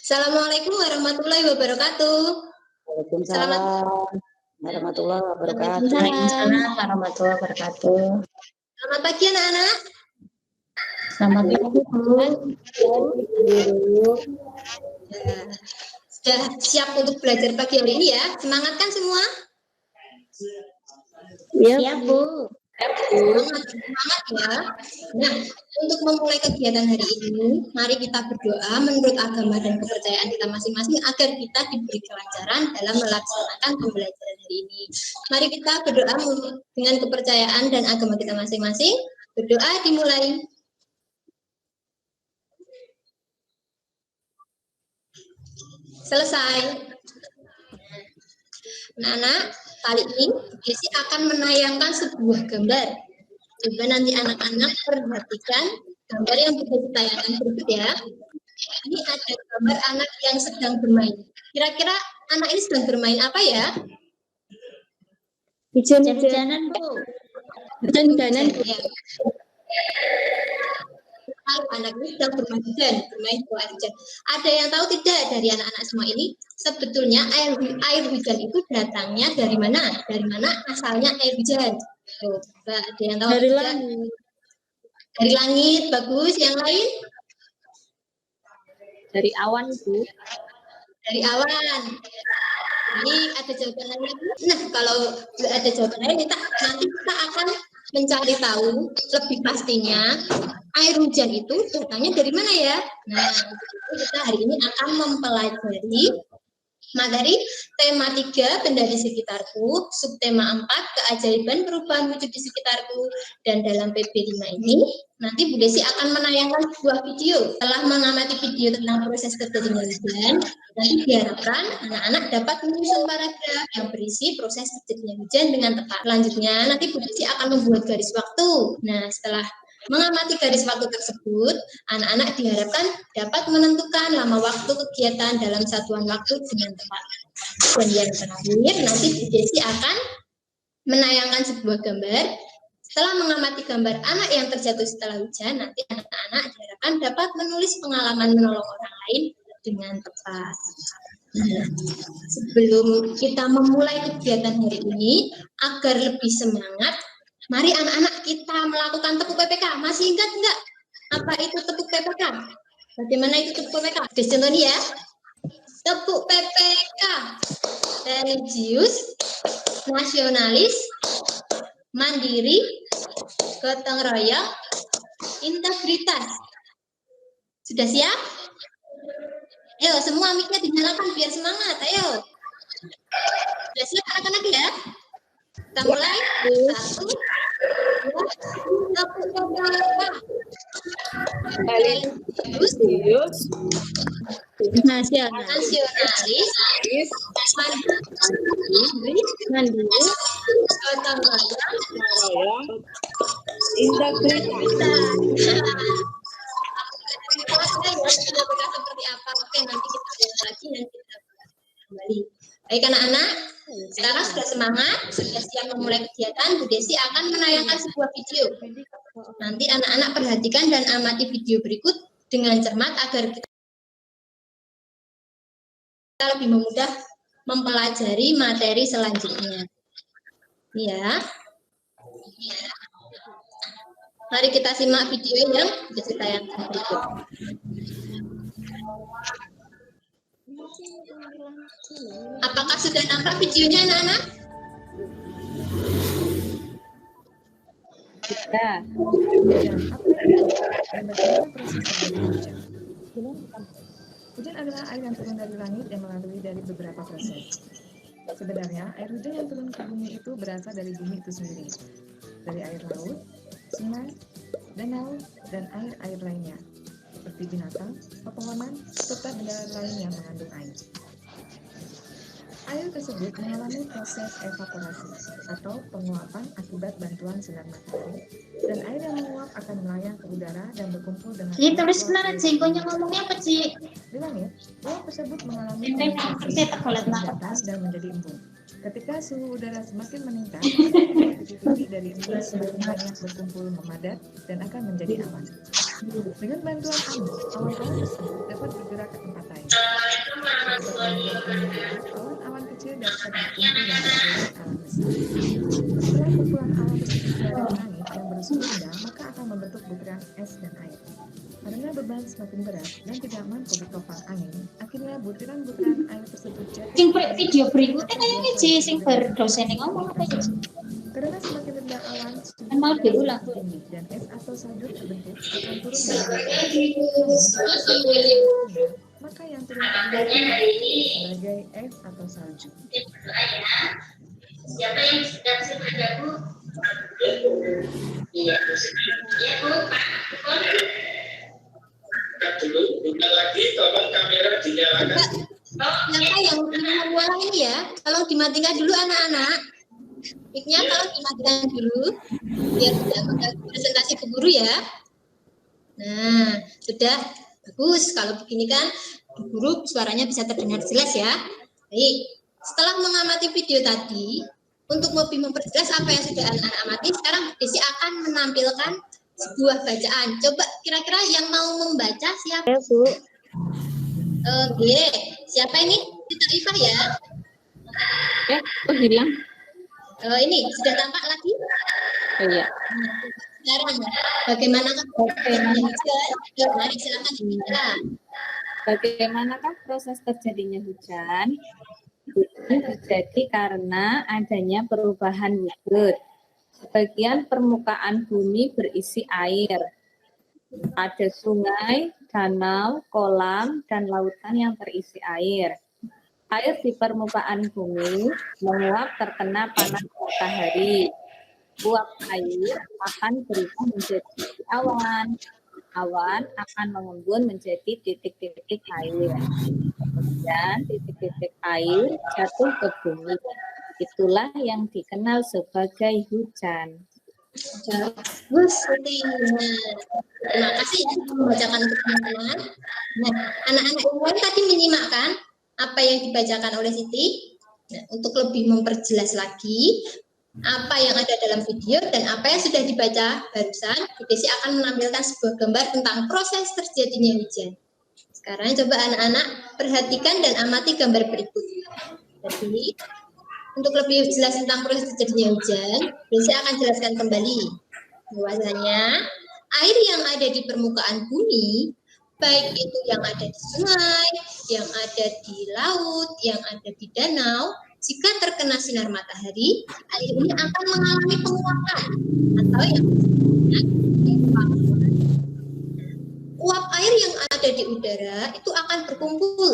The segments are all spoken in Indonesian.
Assalamualaikum warahmatullahi wabarakatuh. Waalaikumsalam warahmatullahi wabarakatuh. Waalaikumsalam warahmatullahi wabarakatuh. Selamat pagi anak-anak. Selamat pagi Bu. Sudah siap untuk belajar pagi hari ini ya? Semangat kan semua? Iya Bu. Semangat ya. Nah, untuk memulai kegiatan hari ini, mari kita berdoa menurut agama dan kepercayaan kita masing-masing agar kita diberi kelancaran dalam melaksanakan pembelajaran hari ini. Mari kita berdoa dengan kepercayaan dan agama kita masing-masing. Berdoa dimulai. Selesai. Anak-anak, kali ini Desi akan menayangkan sebuah gambar. Coba nanti anak-anak perhatikan gambar yang Desi tayangkan berikut ya. Ini ada gambar anak yang sedang bermain. Kira-kira anak ini sedang bermain apa ya? Hujan-hujanan Bu. Hujan-hujanan ya. Anak ini sedang bermain hujan. Ada yang tahu tidak dari anak-anak semua ini? Sebetulnya air hujan itu datangnya dari mana? Dari mana asalnya air hujan? Coba ada yang tahu? Dari tidak? langit. Dari langit, bagus. Yang lain? Dari awan Bu. Dari awan. Ini ada jawaban lain. Nah, kalau ada jawaban lain, nanti kita akan mencari tahu lebih pastinya air hujan itu datangnya dari mana ya? Nah, kita hari ini akan mempelajari materi tema 3 benda di sekitarku, subtema 4 keajaiban perubahan wujud di sekitarku, dan dalam PB 5 ini nanti Bu Desi akan menayangkan sebuah video. Setelah mengamati video tentang proses terjadinya hujan, nanti diharapkan anak-anak dapat menyusun paragraf yang berisi proses terjadinya hujan dengan tepat. Selanjutnya nanti Bu Desi akan membuat garis waktu. Nah, setelah mengamati garis waktu tersebut, anak-anak diharapkan dapat menentukan lama waktu kegiatan dalam satuan waktu dengan tepat. Dan yang terakhir, nanti Bu Desi akan menayangkan sebuah gambar. Setelah mengamati gambar anak yang terjatuh setelah hujan, nanti anak-anak diharapkan dapat menulis pengalaman menolong orang lain dengan tepat. Sebelum kita memulai kegiatan hari ini, agar lebih semangat, mari anak-anak kita melakukan tepuk PPK. Masih ingat enggak apa itu tepuk PPK? Bagaimana itu tepuk PPK? Contoh nih ya. Tepuk PPK. Religius, nasionalis, mandiri, gotong royong, integritas. Sudah siap? Ayo semua mic-nya dinyalakan biar semangat. Ayo. Sudah siap anak-anak ya? Kita mulai. 1, 2, tepuk PPK. Religius, nasionalis, mandiri, gotong royong, integritas. Seperti apa? Oke, nanti kita lihat lagi dan kita kembali. Baik anak-anak, sekarang sudah semangat, sudah siap memulai kegiatan. Bu Desi akan menayangkan sebuah video. Nanti anak-anak perhatikan dan amati video berikut dengan cermat agar kita lebih memudah mempelajari materi selanjutnya. Ya. Mari kita simak video yang ditayangkan berikut. Apakah sudah nampak videonya anak-anak? Sudah. Hujan adalah air yang turun dari langit yang melalui dari beberapa proses. Sebenarnya, air hujan yang turun ke bumi itu berasal dari bumi itu sendiri. Dari air laut, sungai, danau, dan air-air lainnya, seperti binatang, pepohonan, serta benda lain yang mengandung air. Air tersebut mengalami proses evaporasi atau penguapan akibat bantuan sinar matahari, dan air yang menguap akan melayang ke udara dan berkumpul dengan Ci, tulis mana Ci? Kau ngomongnya apa Ci? di langit. Uap tersebut mengalami proses dan menjadi embun. Ketika suhu udara semakin meningkat, aktivitas dari embun semakin banyak berkumpul memadat dan akan menjadi awan. Dengan bantuan angin, awan-awan tersebut dapat bergerak ke tempat lain. Awan-awan kecil dapat berkumpul dan menjadi awan besar. Setelah kumpulan awan tersebut berada di langit yang bersuhu rendah, maka akan membentuk butiran es dan air. Karena beban semakin berat dan tidak mampu ditopang angin, akhirnya butiran-butiran air tersebut jatuh. Sing video berikutnya kayaknya sing berdosen ngomong apa ya? Karena semakin rendah awan, Kan mau diulang. bumi dan es atau salju terbentuk akan turun dari maka yang turun sebagai es atau salju. Siapa yang sedang sengaja Bu? Iya, iya Bu, Pak. Dulu buka lagi, tolong kamera dinyalakan. Siapa yang mengulang ini ya? Tolong dimatikan dulu anak-anak. Mic-nya tolong dimatikan dulu biar tidak mengganggu presentasi Bu Guru ya. Nah, sudah bagus. Kalau begini kan Bu Guru suaranya bisa terdengar jelas ya. Baik, setelah mengamati video tadi, untuk lebih memperjelas apa yang sudah anak-anak amati, sekarang Bu Desi akan menampilkan sebuah bacaan. Coba kira-kira yang mau membaca siapa? Ya, Bu. Oke, siapa ini? Tita Ifah ya. Oh hilang. Ini sudah tampak lagi? Oh iya. Sekarang bagaimana Mari silakan dibicara. Bagaimanakah proses terjadinya hujan? Hujan terjadi karena adanya perubahan wujud. Sebagian permukaan bumi berisi air. Ada sungai, danau, kolam, dan lautan yang terisi air. Air di permukaan bumi menguap terkena panas matahari. Uap air akan berubah menjadi awan. Awan akan mengembun menjadi titik-titik air. Kemudian titik-titik air jatuh ke bumi. Itulah yang dikenal sebagai hujan. Bagus, terima kasih ya membacakan untuk teman-teman. Nah, anak-anak UN tadi menyimak kan apa yang dibacakan oleh Siti. Nah, untuk lebih memperjelas lagi apa yang ada dalam video dan apa yang sudah dibaca barusan, Bu Desi akan menampilkan sebuah gambar tentang proses terjadinya hujan. Sekarang coba anak-anak perhatikan dan amati gambar berikut. Jadi, untuk lebih jelas tentang proses terjadinya hujan, saya akan jelaskan kembali bahwasanya air yang ada di permukaan bumi, baik itu yang ada di sungai, yang ada di laut, yang ada di danau, jika terkena sinar matahari, air ini akan mengalami penguapan atau yang disebut evaporasi. Uap air yang ada di udara itu akan berkumpul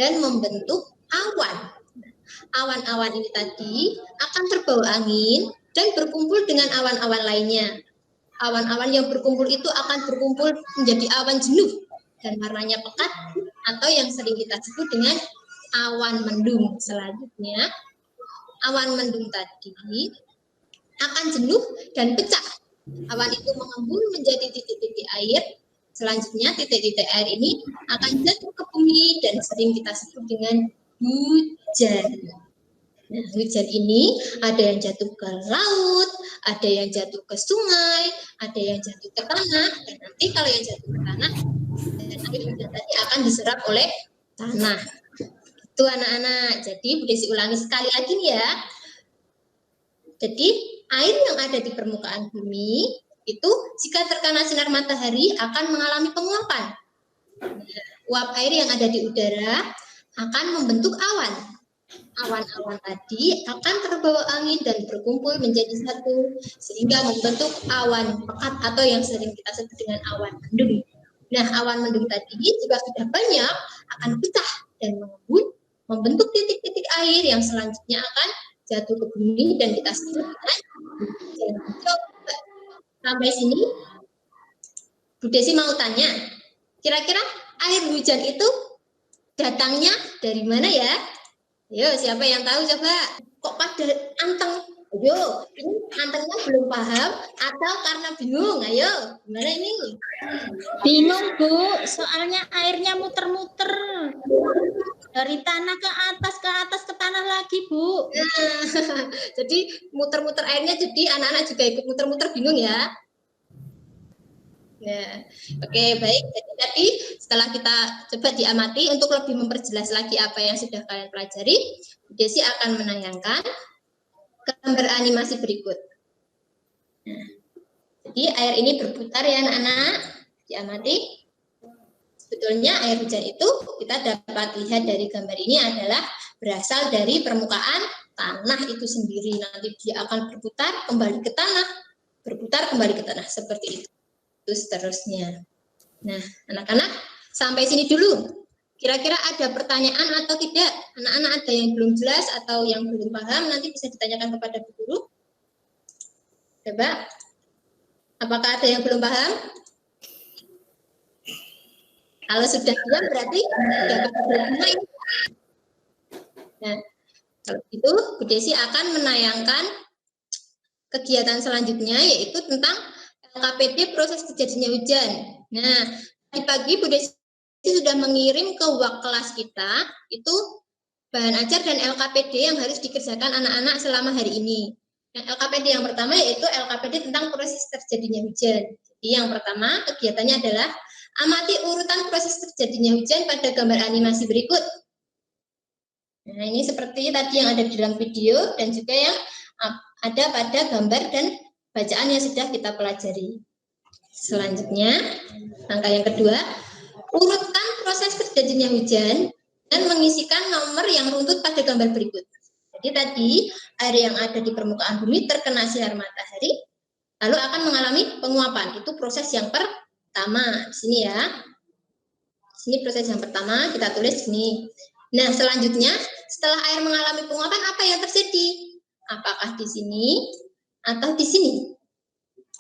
dan membentuk awan. Awan-awan ini tadi akan terbawa angin dan berkumpul dengan awan-awan lainnya. Awan-awan yang berkumpul itu akan berkumpul menjadi awan jenuh dan warnanya pekat atau yang sering kita sebut dengan awan mendung. Selanjutnya, awan mendung tadi akan jenuh dan pecah. Awan itu mengembun menjadi titik-titik air. Selanjutnya, titik-titik air ini akan jatuh ke bumi dan sering kita sebut dengan hujan. Nah, hujan ini ada yang jatuh ke laut, ada yang jatuh ke sungai, ada yang jatuh ke tanah, dan nanti kalau yang jatuh ke tanah, dan air hujan tadi akan diserap oleh tanah. Itu anak-anak. Jadi Bu Desi ulangi sekali lagi nih ya. Jadi air yang ada di permukaan bumi itu jika terkena sinar matahari akan mengalami penguapan. Uap air yang ada di udara akan membentuk awan. Awan-awan tadi akan terbawa angin dan berkumpul menjadi satu sehingga membentuk awan pekat atau yang sering kita sebut dengan awan mendung. Nah, awan mendung tadi jika sudah banyak akan pecah dan mengembun membentuk titik-titik air yang selanjutnya akan jatuh ke bumi dan kita sebut dengan hujan. Coba sampai sini Bu Desi mau tanya, kira-kira air hujan itu datangnya dari mana ya? Yo, siapa yang tahu coba? Kok pada anteng? Ayo, ini antengnya belum paham atau karena bingung? Ayo, gimana ini? Bingung, Bu. Soalnya airnya muter-muter. Dari tanah ke atas ke tanah lagi, Bu. Nah, jadi muter-muter airnya, jadi anak-anak juga ikut muter-muter bingung ya? Ya, oke baik. Jadi tadi setelah kita coba diamati untuk lebih memperjelas lagi apa yang sudah kalian pelajari, Desi akan menayangkan gambar animasi berikut. Nah, jadi air ini berputar ya anak-anak, diamati. Sebetulnya air hujan itu kita dapat lihat dari gambar ini adalah berasal dari permukaan tanah itu sendiri. Nanti dia akan berputar kembali ke tanah, berputar kembali ke tanah seperti itu. Terus seterusnya. Nah, anak-anak sampai sini dulu. Kira-kira ada pertanyaan atau tidak? Anak-anak ada yang belum jelas atau yang belum paham, nanti bisa ditanyakan kepada Bu Guru. Coba, apakah ada yang belum paham? Kalau sudah diam berarti sudah paham. Nah, kalau itu Bu Desi akan menayangkan kegiatan selanjutnya yaitu tentang LKPD proses terjadinya hujan. Nah, tadi pagi Bu Desi sudah mengirim ke WA kelas kita itu bahan ajar dan LKPD yang harus dikerjakan anak-anak selama hari ini. Nah, LKPD yang pertama yaitu LKPD tentang proses terjadinya hujan. Jadi yang pertama kegiatannya adalah amati urutan proses terjadinya hujan pada gambar animasi berikut. Nah, ini seperti tadi yang ada di dalam video dan juga yang ada pada gambar dan bacaan yang sudah kita pelajari. Selanjutnya, langkah yang kedua, urutkan proses terjadinya hujan dan mengisikan nomor yang runtut pada gambar berikut. Jadi tadi, air yang ada di permukaan bumi terkena sinar matahari, lalu akan mengalami penguapan. Itu proses yang pertama. Di sini ya. Di sini proses yang pertama, kita tulis sini. Nah, selanjutnya, setelah air mengalami penguapan, apa yang terjadi? Apakah di sini atau di sini?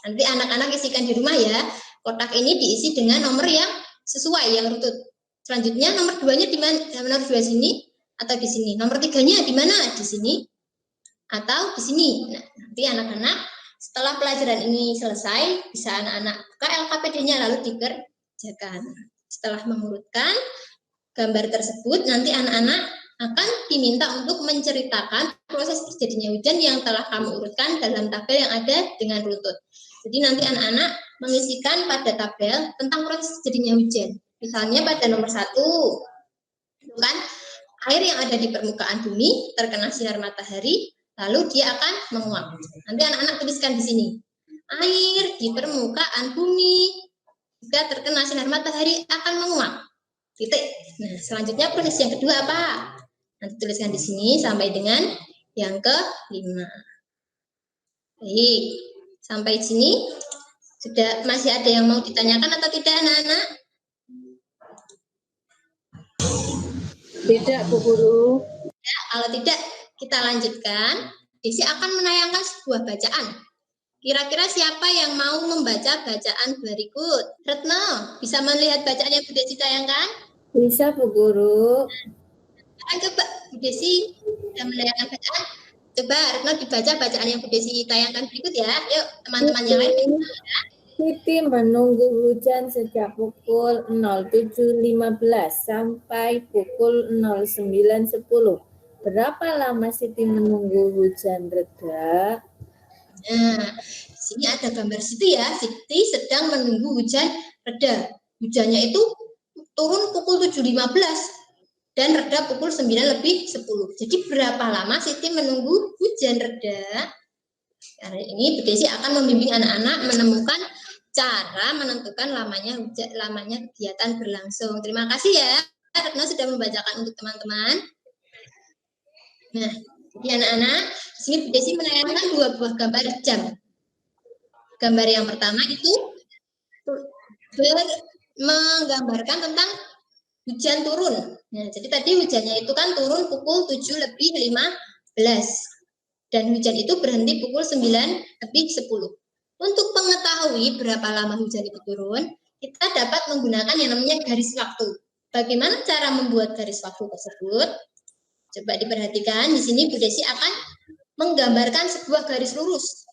Nanti anak-anak isikan di rumah ya. Kotak ini diisi dengan nomor yang sesuai, yang runtut. Selanjutnya nomor 2-nya di mana? Nomor 2 sini atau di sini? Nomor 3-nya di mana? Di sini atau di sini. Nah, nanti anak-anak setelah pelajaran ini selesai, bisa anak-anak buka LKPD-nya lalu dikerjakan. Setelah mengurutkan gambar tersebut, nanti anak-anak akan diminta untuk menceritakan proses terjadinya hujan yang telah kamu urutkan dalam tabel yang ada dengan runtut. Jadi nanti anak-anak mengisikan pada tabel tentang proses terjadinya hujan. Misalnya pada nomor 1, itu kan air yang ada di permukaan bumi terkena sinar matahari, lalu dia akan menguap. Nanti anak-anak tuliskan di sini. Air di permukaan bumi jika terkena sinar matahari akan menguap. Titik. Nah, selanjutnya proses yang kedua apa? Nanti tuliskan di sini sampai dengan yang ke-5. Baik, sampai sini sudah masih ada yang mau ditanyakan atau tidak anak-anak? Tidak, Bu Guru. Ya, kalau tidak kita lanjutkan. Desi akan menayangkan sebuah bacaan. Kira-kira siapa yang mau membaca bacaan berikut? Retno, bisa melihat bacaan yang Bu Desi tayangkan? Bisa, Bu Guru. Coba Bu Desi sudah menayangkan bacaan. Coba Retno dibaca bacaan yang Bu Desi tayangkan berikut ya. Yuk teman-teman yang lain. Siti menunggu hujan sejak pukul 07.15 sampai pukul 09.10. Berapa lama Siti menunggu hujan reda? Nah, di sini ada gambar Siti ya. Siti sedang menunggu hujan reda. Hujannya itu turun pukul 7.15 dan reda pukul 9:10. Jadi berapa lama Siti menunggu hujan reda? Hari ini Bu Desi akan membimbing anak-anak menemukan cara menentukan lamanya kegiatan berlangsung. Terima kasih ya, Retno sudah membacakan untuk teman-teman. Nah, jadi anak-anak, di sini Bu Desi menayangkan 2 buah gambar jam. Gambar yang pertama itu menggambarkan tentang hujan turun. Nah, jadi tadi hujannya itu kan turun pukul 7:15 dan hujan itu berhenti pukul 9:10. Untuk mengetahui berapa lama hujan itu turun, kita dapat menggunakan yang namanya garis waktu. Bagaimana cara membuat garis waktu tersebut? Coba diperhatikan, di sini Bu Desi akan menggambarkan sebuah garis lurus.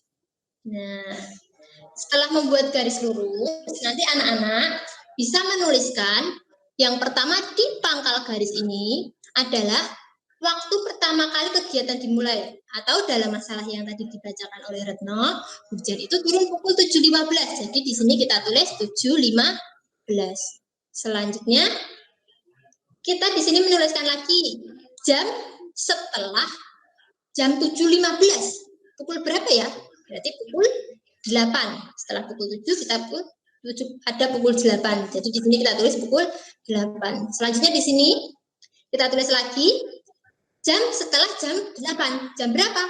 Nah, setelah membuat garis lurus, nanti anak-anak bisa menuliskan yang pertama di pangkal garis ini adalah waktu pertama kali kegiatan dimulai, atau dalam masalah yang tadi dibacakan oleh Retno, hujan itu turun pukul 7.15. Jadi di sini kita tulis 7.15. Selanjutnya kita di sini menuliskan lagi jam setelah jam 7.15. Pukul berapa ya? Berarti pukul 8. Setelah pukul 7 kita pukul 7 ada pukul 8. Jadi di sini kita tulis pukul 8. Selanjutnya di sini kita tulis lagi jam setelah jam 8. Jam berapa?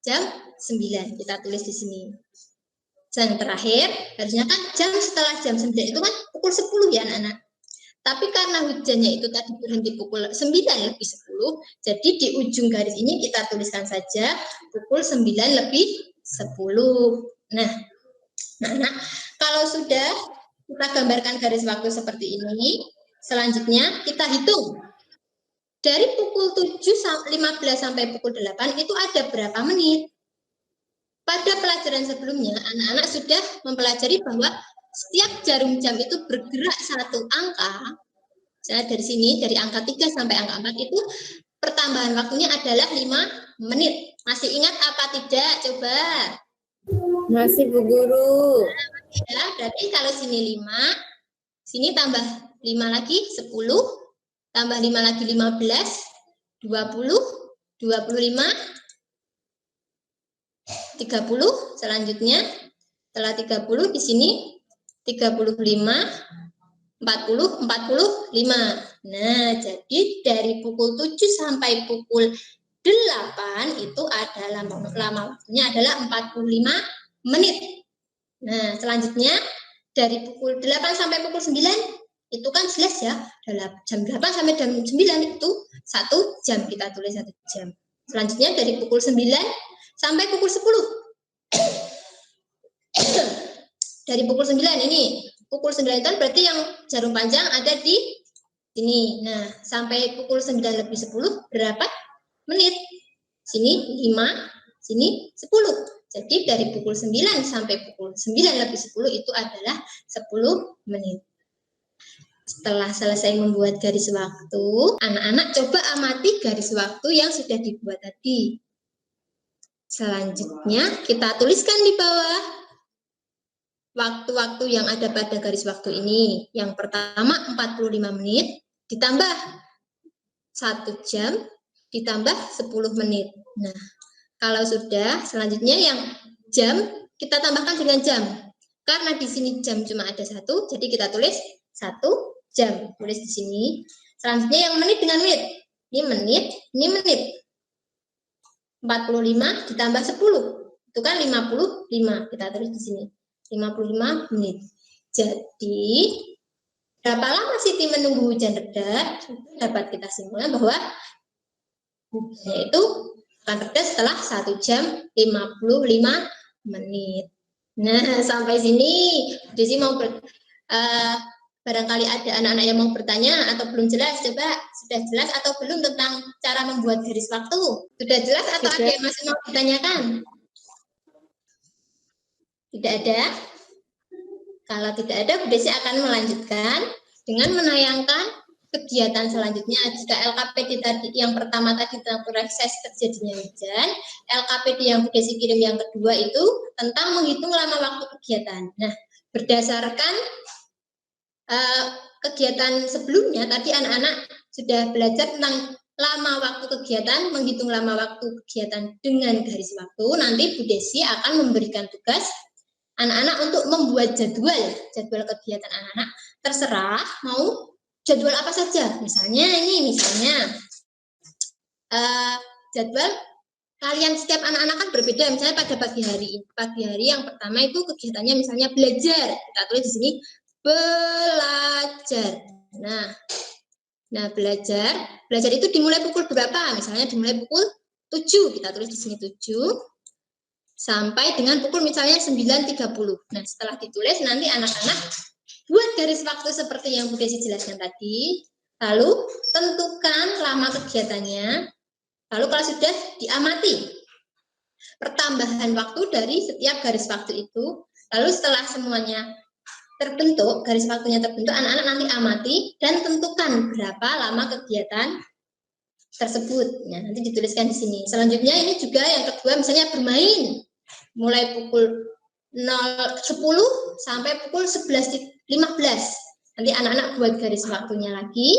Jam 9. Kita tulis di sini. Yang terakhir, harusnya kan jam setelah jam 9 itu kan pukul 10 ya anak-anak. Tapi karena hujannya itu tadi berhenti pukul 9.10, jadi di ujung garis ini kita tuliskan saja pukul 9.10. Nah, anak-anak, kalau sudah kita gambarkan garis waktu seperti ini, selanjutnya kita hitung. Dari pukul 7.15 sampai pukul 8 itu ada berapa menit? Pada pelajaran sebelumnya, anak-anak sudah mempelajari bahwa setiap jarum jam itu bergerak satu angka. Misalnya dari sini, dari angka 3 sampai angka 4 itu pertambahan waktunya adalah 5 menit. Masih ingat apa tidak? Coba. Masih Bu Guru. Ya, berarti kalau sini 5, sini tambah 5 lagi 10, tambah 5 lagi 15, 20, 25, 30, selanjutnya setelah 30 di sini 35, 40, 45. Nah, jadi dari pukul 7 sampai pukul 8 itu adalah lama waktunya adalah 45 menit. Nah, selanjutnya dari pukul 8 sampai pukul 9 itu kan jelas ya, jam 8 sampai jam 9 itu 1 jam, kita tulis 1 jam. Selanjutnya dari pukul 9 sampai pukul 10. Dari pukul 9 ini, pukul 9 itu berarti yang jarum panjang ada di sini. Nah, sampai pukul 9.10 berapa menit? Sini 5, sini 10. Jadi dari pukul 9 sampai pukul 9.10 itu adalah 10 menit. Setelah selesai membuat garis waktu, anak-anak coba amati garis waktu yang sudah dibuat tadi. Selanjutnya kita tuliskan di bawah waktu-waktu yang ada pada garis waktu ini. Yang pertama 45 menit ditambah 1 jam ditambah 10 menit. Nah, kalau sudah, selanjutnya yang jam kita tambahkan dengan jam. Karena di sini jam cuma ada 1, jadi kita tulis 1 jam. Tulis di sini. Selanjutnya yang menit dengan menit. Ini menit, ini menit. 45 ditambah 10. Itu kan 55. Kita tulis di sini. 55 menit. Jadi, berapa lama Siti menunggu hujan reda? Dapat kita simpulkan bahwa hujannya itu akan reda setelah 1 jam 55 menit. Nah, sampai sini Desi mau barangkali ada anak-anak yang mau bertanya atau belum jelas. Coba sudah jelas atau belum tentang cara membuat garis waktu? Sudah jelas atau ada yang masih mau ditanyakan? Tidak ada? Kalau tidak ada, Bu Desi akan melanjutkan dengan menayangkan kegiatan selanjutnya. Jika LKPD tadi yang pertama tadi tentang proses terjadinya hujan, LKPD yang Bu Desi kirim yang kedua itu tentang menghitung lama waktu kegiatan. Nah, berdasarkan kegiatan sebelumnya tadi anak-anak sudah belajar tentang lama waktu kegiatan, menghitung lama waktu kegiatan dengan garis waktu. Nanti Bu Desi akan memberikan tugas anak-anak untuk membuat jadwal kegiatan anak-anak. Terserah mau jadwal apa saja. Misalnya jadwal kalian setiap anak-anak kan berbeda. Misalnya pada pagi hari yang pertama itu kegiatannya misalnya belajar. Kita tulis di sini belajar. Nah belajar itu dimulai pukul berapa? Misalnya dimulai pukul 7. Kita tulis di sini 7 sampai dengan pukul misalnya 9.30. Nah, setelah ditulis nanti anak-anak buat garis waktu seperti yang Bu Desi jelaskan tadi. Lalu tentukan lama kegiatannya. Lalu kalau sudah diamati pertambahan waktu dari setiap garis waktu itu. Lalu setelah semuanya terbentuk, garis waktunya terbentuk, anak-anak nanti amati dan tentukan berapa lama kegiatan tersebut. Ya, nanti dituliskan di sini. Selanjutnya ini juga yang kedua, misalnya bermain mulai pukul 10 sampai pukul 11.15. Nanti anak-anak buat garis waktunya lagi.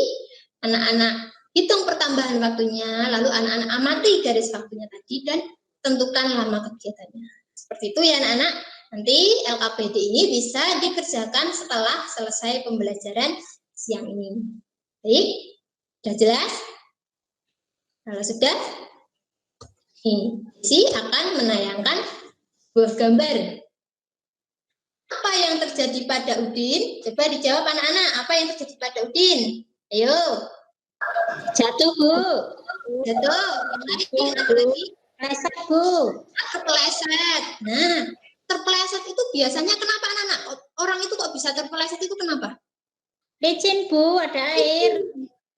Anak-anak hitung pertambahan waktunya, lalu anak-anak amati garis waktunya tadi dan tentukan lama kegiatannya. Seperti itu ya anak-anak. Nanti LKPD ini bisa dikerjakan setelah selesai pembelajaran siang ini. Baik, sudah jelas? Kalau sudah, ini akan menayangkan buah gambar. Apa yang terjadi pada Udin? Coba dijawab anak-anak. Apa yang terjadi pada Udin? Ayo. Jatuh, Bu. Jatuh. Yang lagi. Pleset, Bu. Terpeleset. Nah, terpeleset itu biasanya kenapa anak-anak? Orang itu kok bisa terpeleset itu kenapa? Licin, Bu. Ada air.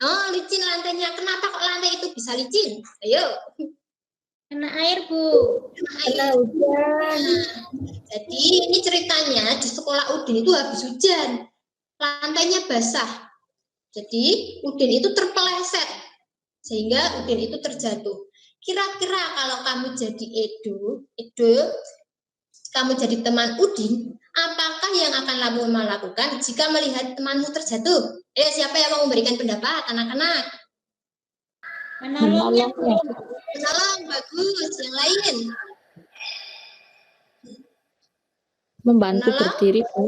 Oh, licin lantainya. Kenapa kok lantai itu bisa licin? Ayo. Kena air, Bu. Kena hujan. Jadi ini ceritanya di sekolah Udin itu habis hujan. Lantainya basah. Jadi Udin itu terpeleset. Sehingga Udin itu terjatuh. Kira-kira kalau kamu jadi Edo, kamu jadi teman Udin, apakah yang akan kamu lakukan jika melihat temanmu terjatuh? Siapa yang mau memberikan pendapat, anak-anak? Menolongnya, Bu. Menolong, bagus. Yang lain? Membantu Menolong? berdiri, Bu.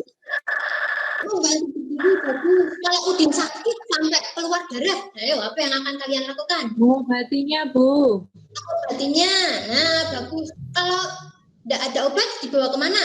Membantu berdiri, bagus. Kalau Udin sakit sampai keluar darah, ayo apa yang akan kalian lakukan? Mengobatinya, Bu. Obatnya, nah bagus. Kalau tidak ada obat, dibawa kemana?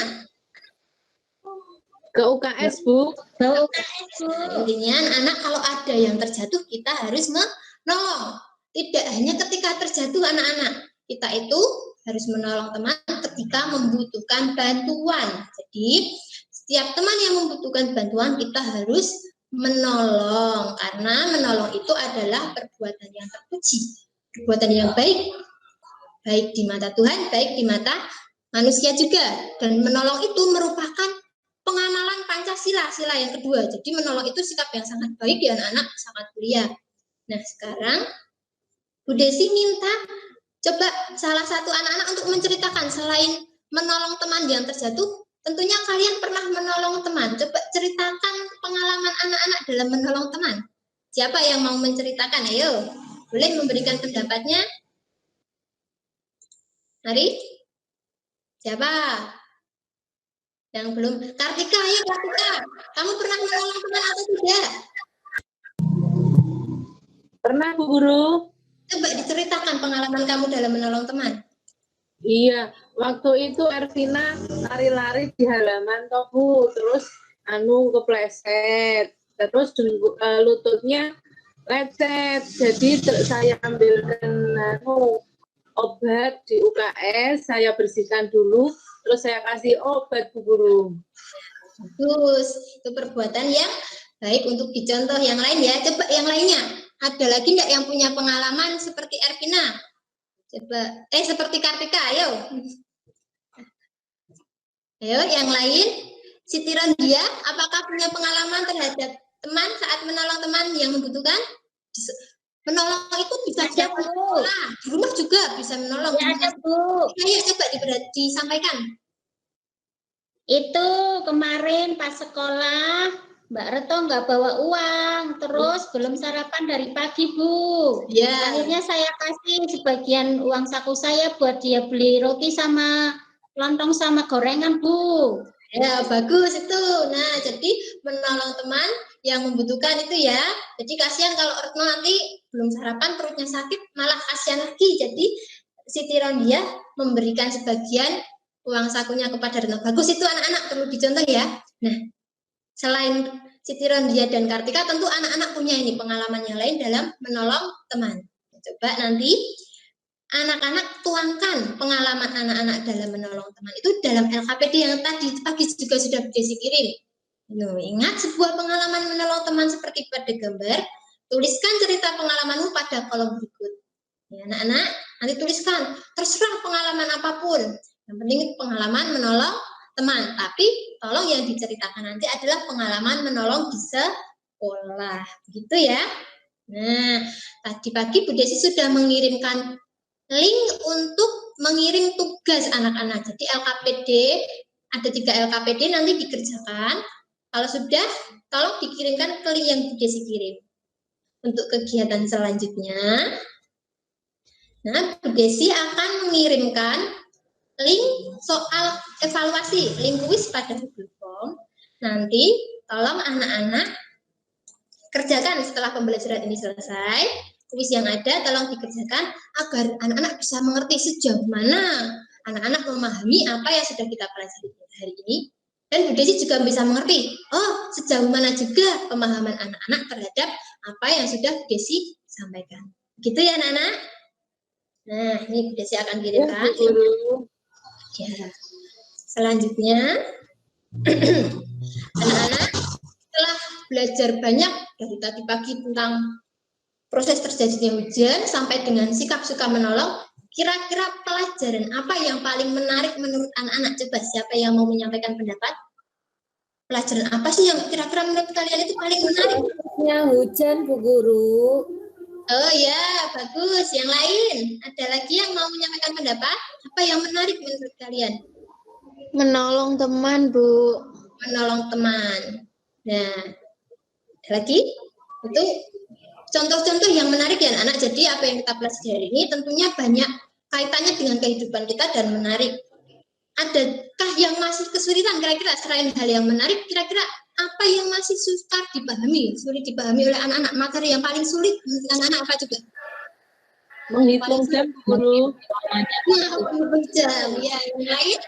Ke UKS, Bu. Bawa UKS, Bu. Intinya anak kalau ada yang terjatuh, kita harus menolong. Tidak hanya ketika terjatuh anak-anak, kita itu harus menolong teman ketika membutuhkan bantuan. Jadi setiap teman yang membutuhkan bantuan kita harus menolong, karena menolong itu adalah perbuatan yang terpuji, perbuatan yang baik, baik di mata Tuhan, baik di mata manusia juga. Dan menolong itu merupakan pengamalan Pancasila, sila yang kedua. Jadi menolong itu sikap yang sangat baik ya anak-anak, sangat mulia. Nah sekarang Bu Desi minta coba salah satu anak-anak untuk menceritakan selain menolong teman yang terjatuh, tentunya kalian pernah menolong teman. Coba ceritakan pengalaman anak-anak dalam menolong teman. Siapa yang mau menceritakan? Ayo, boleh memberikan pendapatnya. Mari. Siapa? Yang belum? Kartika, ayo Kartika. Kamu pernah menolong teman atau tidak? Pernah, Bu Guru. Coba diceritakan pengalaman kamu dalam menolong teman. Iya, waktu itu Ervina lari-lari di halaman toh, Bu. Terus kepleset. Terus lututnya lecet. Jadi saya ambilkan obat di UKS, saya bersihkan dulu, terus saya kasih obat, Bu Guru. Bagus, itu perbuatan yang baik untuk dicontoh. Yang lain ya, coba yang lainnya. Ada lagi enggak yang punya pengalaman seperti Ervina? Coba, seperti Kartika, ayo. Ayo, yang lain. Siti Rondia, apakah punya pengalaman terhadap teman saat menolong teman yang membutuhkan? Menolong itu bisa Ada, Bu. di rumah juga bisa menolong. Ya, ada, Bu. Ayo coba disampaikan. Itu kemarin pas sekolah, Mbak Reto nggak bawa uang, terus belum sarapan dari pagi, Bu. Ya. Akhirnya saya kasih sebagian uang saku saya buat dia beli roti sama lontong sama gorengan, Bu. Ya, bagus itu. Nah, jadi menolong teman yang membutuhkan itu ya. Jadi kasihan kalau Retno nanti belum sarapan, perutnya sakit, malah kasihan lagi. Jadi Siti Rondia memberikan sebagian uang sakunya kepada Retno. Bagus itu anak-anak, perlu dicontoh ya. Nah, selain Siti Rondia dan Kartika, tentu anak-anak punya ini pengalaman yang lain dalam menolong teman. Coba nanti anak-anak tuangkan pengalaman anak-anak dalam menolong teman itu dalam LKPD yang tadi pagi juga sudah Desi kirim. Ingat sebuah pengalaman menolong teman seperti pada gambar, tuliskan cerita pengalamanmu pada kolom berikut. Ya, anak-anak, nanti tuliskan terserah pengalaman apapun. Yang penting pengalaman menolong teman, tapi tolong yang diceritakan nanti adalah pengalaman menolong di sekolah. Begitu ya. Nah, tadi pagi Bu Desi sudah mengirimkan link untuk mengirim tugas anak-anak. Jadi LKPD, ada 3 LKPD nanti dikerjakan. Kalau sudah, tolong dikirimkan ke link yang Bu Desi kirim. Untuk kegiatan selanjutnya, nah Bu Desi akan mengirimkan link soal evaluasi, link kuis pada Google Form. Nanti tolong anak-anak kerjakan setelah pembelajaran ini selesai. Kuis yang ada tolong dikerjakan agar anak-anak bisa mengerti sejauh mana anak-anak memahami apa yang sudah kita pelajari hari ini. Dan Bu Desi juga bisa mengerti, oh sejauh mana juga pemahaman anak-anak terhadap apa yang sudah Bu Desi sampaikan. Begitu ya anak-anak? Nah, ini Bu Desi akan kirimkan. Ya. Selanjutnya, anak-anak setelah belajar banyak dari tadi pagi tentang proses terjadinya hujan sampai dengan sikap suka menolong, kira-kira pelajaran apa yang paling menarik menurut anak-anak? Coba siapa yang mau menyampaikan pendapat? Pelajaran apa sih yang kira-kira menurut kalian itu paling menarik? Hujan, Bu Guru. Oh ya, bagus. Yang lain, ada lagi yang mau menyampaikan pendapat? Apa yang menarik menurut kalian? Menolong teman, Bu. Menolong teman. Nah, ada lagi? Itu contoh-contoh yang menarik ya anak. Jadi apa yang kita pelajari hari ini tentunya banyak kaitannya dengan kehidupan kita dan menarik. Adakah yang masih kesulitan kira-kira selain hal yang menarik, kira-kira apa yang masih susah dipahami, sulit dipahami oleh anak-anak? Materi yang paling sulit menurut anak-anak apa juga? Menghitung jam, Guru. Menghitung jam. Ya, yang lain?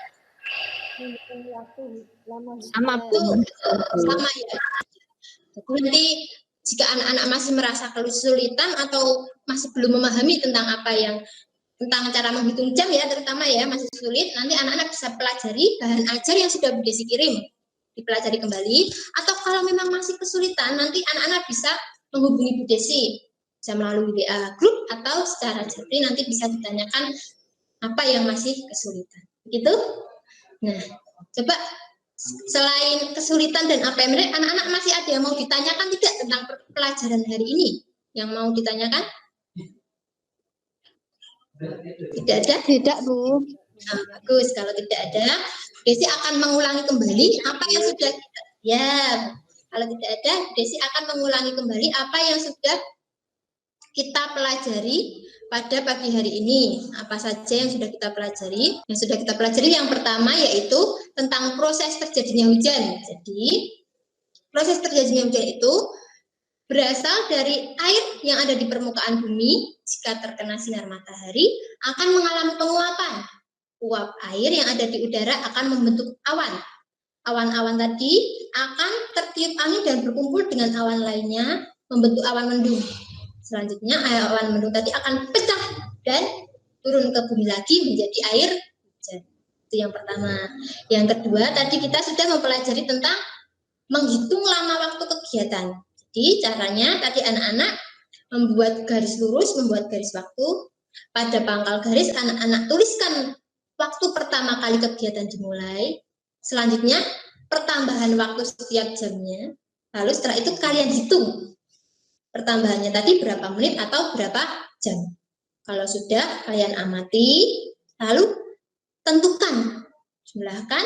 Sama, Bu. Sama ya. Nanti jika anak-anak masih merasa kesulitan atau masih belum memahami tentang apa yang tentang cara menghitung jam ya, terutama ya masih sulit, nanti anak-anak bisa pelajari bahan ajar yang sudah Bu Desi kirim, dipelajari kembali. Atau kalau memang masih kesulitan, nanti anak-anak bisa menghubungi Bu Desi, bisa melalui WA grup atau secara jari nanti bisa ditanyakan apa yang masih kesulitan. Begitu? Nah, coba selain kesulitan dan apa yang menarik, anak-anak masih ada yang mau ditanyakan tidak tentang pelajaran hari ini? Yang mau ditanyakan? Tidak ada? Tidak, Bu. Nah, bagus. Kalau tidak ada, Desi akan mengulangi kembali apa yang sudah kita, ya. Kalau tidak ada, Desi akan mengulangi kembali apa yang sudah kita pelajari pada pagi hari ini. Apa saja yang sudah kita pelajari? Yang sudah kita pelajari yang pertama yaitu tentang proses terjadinya hujan. Jadi, proses terjadinya hujan itu berasal dari air yang ada di permukaan bumi. Jika terkena sinar matahari akan mengalami penguapan. Uap air yang ada di udara akan membentuk awan. Awan-awan tadi akan tertiup angin dan berkumpul dengan awan lainnya membentuk awan mendung. Selanjutnya awan mendung tadi akan pecah dan turun ke bumi lagi menjadi air hujan. Itu yang pertama. Yang kedua tadi kita sudah mempelajari tentang menghitung lama waktu kegiatan. Jadi caranya tadi anak-anak membuat garis lurus, membuat garis waktu. Pada pangkal garis anak-anak tuliskan waktu pertama kali kegiatan dimulai. Selanjutnya pertambahan waktu setiap jamnya. Lalu setelah itu kalian hitung pertambahannya tadi berapa menit atau berapa jam. Kalau sudah kalian amati, lalu tentukan, jumlahkan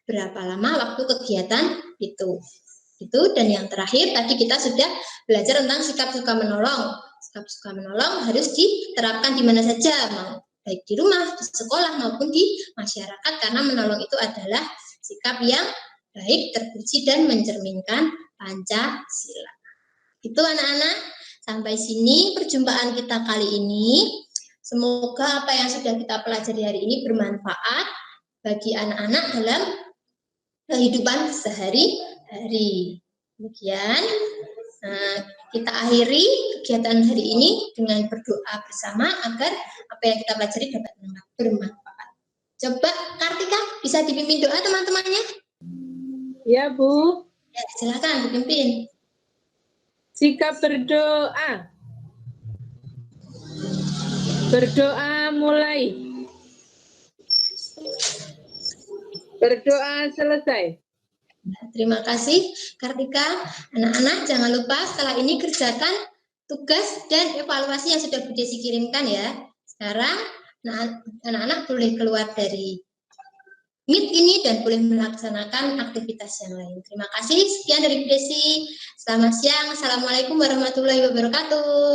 berapa lama waktu kegiatan itu. Dan yang terakhir tadi kita sudah belajar tentang sikap suka menolong. Sikap suka menolong harus diterapkan di mana saja, baik di rumah, di sekolah maupun di masyarakat, karena menolong itu adalah sikap yang baik, terpuji dan mencerminkan Pancasila. Itu anak-anak, sampai sini perjumpaan kita kali ini. Semoga apa yang sudah kita pelajari hari ini bermanfaat bagi anak-anak dalam kehidupan sehari-hari. Demikian kita akhiri kegiatan hari ini dengan berdoa bersama agar apa yang kita pelajari dapat bermanfaat. Coba Kartika bisa dipimpin doa teman-temannya? Ya, Bu. Ya, silakan dipimpin. Sikap berdoa. Berdoa mulai. Berdoa selesai. Terima kasih Kartika. Anak-anak jangan lupa setelah ini kerjakan tugas dan evaluasi yang sudah Bu Desi kirimkan ya. Sekarang anak-anak boleh keluar dari Meet ini dan boleh melaksanakan aktivitas yang lain. Terima kasih. Sekian dari Bu Desi. Selamat siang. Assalamualaikum warahmatullahi wabarakatuh.